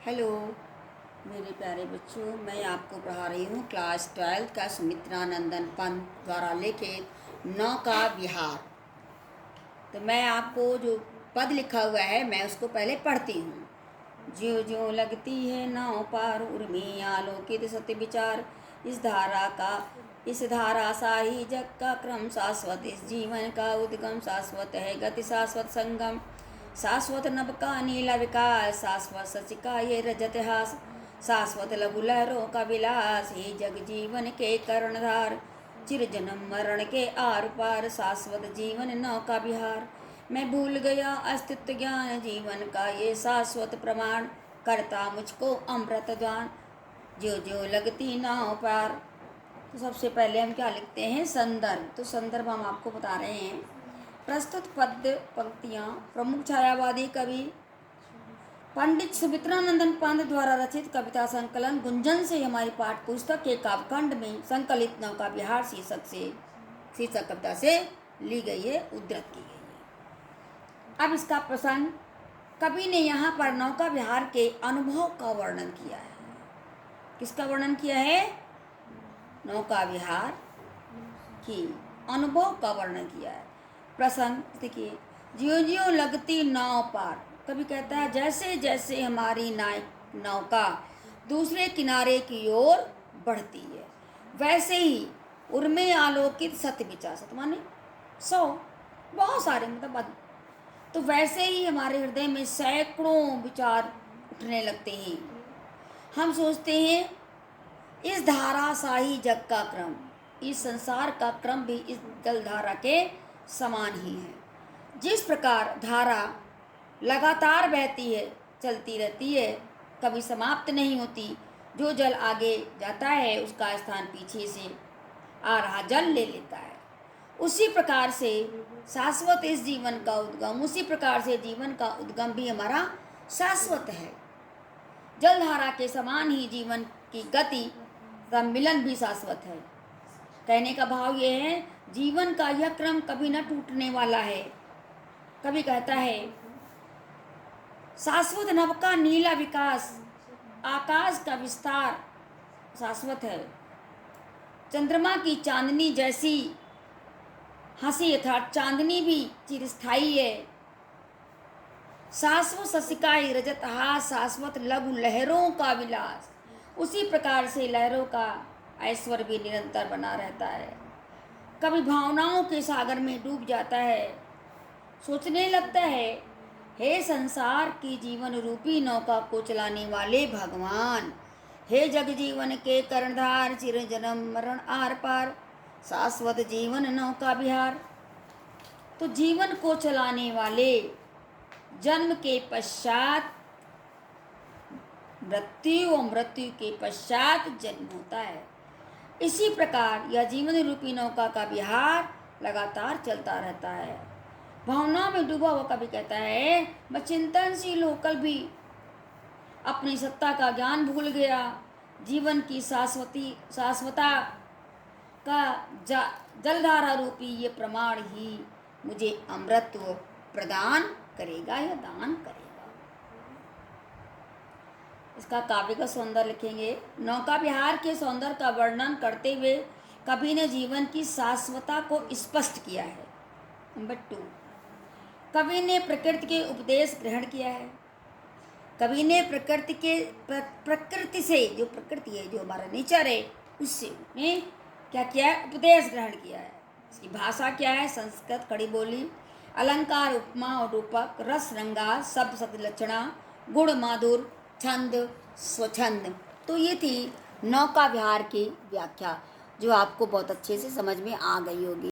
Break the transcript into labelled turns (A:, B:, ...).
A: Hello मेरे प्यारे बच्चों, मैं आपको पढ़ा रही हूँ क्लास 12 का सुमित्रानंदन पंत द्वारा लिखित नौका विहार। तो मैं आपको जो पद लिखा हुआ है मैं उसको पहले पढ़ती हूँ। ज्यों ज्यों लगती है नाव पार उर्मी आलोकित सत्य विचार, इस धारा सारी जग का क्रम शाश्वत, इस जीवन का उद्गम शाश्वत है गति शाश्वत संगम, शाश्वत नभ का नीला विकास, शाश्वत सच का ये रजत हास, शाश्वत लघु लहरों का विलास, हे जग जीवन के कर्णधार, चिर जन्म मरण के आर पार, शाश्वत जीवन नौका विहार। मैं भूल गया अस्तित्व ज्ञान, जीवन का ये शाश्वत प्रमाण, करता मुझको अमृत दान, जो जो लगती नाव पार। तो सबसे पहले हम क्या लिखते हैं? संदर्भ। तो संदर्भ हम आपको बता रहे हैं। प्रस्तुत पद्य पंक्तियाँ प्रमुख छायावादी कवि पंडित सुमित्रानंदन पंत द्वारा रचित कविता संकलन गुंजन से हमारी पाठ पुस्तक के काव्यखंड में संकलित नौका विहार शीर्षक कविता से ली गई है, उद्धृत की गई है। अब इसका प्रसंग, कवि ने यहाँ पर नौका विहार के अनुभव का वर्णन किया है। किसका वर्णन किया है? नौका विहार की अनुभव का वर्णन किया है। प्रसंग देखिए, ज्यों ज्यों लगती नाव पार। कवि कहता है जैसे जैसे हमारी नौका दूसरे किनारे की ओर बढ़ती है, वैसे ही उर्मे आलोकित सत्य विचार, सत्य माने 100, बहुत सारे मतलब, तो वैसे ही हमारे हृदय में सैकड़ों विचार उठने लगते हैं। हम सोचते हैं इस धाराशाही जग का क्रम, इस संसार का क्रम भी इस जलधारा के समान ही है। जिस प्रकार धारा लगातार बहती है, चलती रहती है, कभी समाप्त नहीं होती, जो जल आगे जाता है उसका स्थान पीछे से आ रहा जल ले लेता है, उसी प्रकार से शाश्वत इस जीवन का उद्गम, उसी प्रकार से जीवन का उद्गम भी हमारा शाश्वत है। जलधारा के समान ही जीवन की गति का मिलन भी शाश्वत है। कहने का भाव ये है, जीवन का यह क्रम कभी न टूटने वाला है। कभी कहता है शाश्वत नभ का नीला विकास, आकाश का विस्तार शाश्वत है। चंद्रमा की चांदनी जैसी हंसी अर्थात चांदनी भी चिरस्थायी है। शाश्वत शशिकाई रजत हास, शाश्वत लघु लहरों का विलास, उसी प्रकार से लहरों का ऐश्वर्य भी निरंतर बना रहता है। कभी भावनाओं के सागर में डूब जाता है, सोचने लगता है हे संसार की जीवन रूपी नौका को चलाने वाले भगवान, हे जग जीवन के कर्णधार, चिर जन्म मरण आर पार, शाश्वत जीवन नौका विहार। तो जीवन को चलाने वाले, जन्म के पश्चात मृत्यु और मृत्यु के पश्चात जन्म होता है, इसी प्रकार यह जीवन रूपी नौका का विहार लगातार चलता रहता है। भावनाओं में डूबा हुआ कभी कहता है मैं चिंतनशील होकर भी अपनी सत्ता का ज्ञान भूल गया, जीवन की शाश्वता का जलधारा रूपी ये प्रमाण ही मुझे अमृतत्व प्रदान करेगा या दान करेगा। इसका काव्य का सौंदर्य लिखेंगे। नौका विहार के सौंदर्य का वर्णन करते हुए कवि ने जीवन की शाश्वता को स्पष्ट किया है। नंबर 2, कवि ने प्रकृति के उपदेश ग्रहण किया है। कवि ने प्रकृति से, जो प्रकृति है, जो हमारा नेचर है, उससे ने क्या किया है? उपदेश ग्रहण किया है। इसकी भाषा क्या है? संस्कृत खड़ी बोली, अलंकार, उपमा और रूपक, रस रंगा, शब्द शब्द लक्षणा, गुण माधुर, छंद स्वच्छंद। तो ये थी नौका विहार की व्याख्या, जो आपको बहुत अच्छे से समझ में आ गई होगी।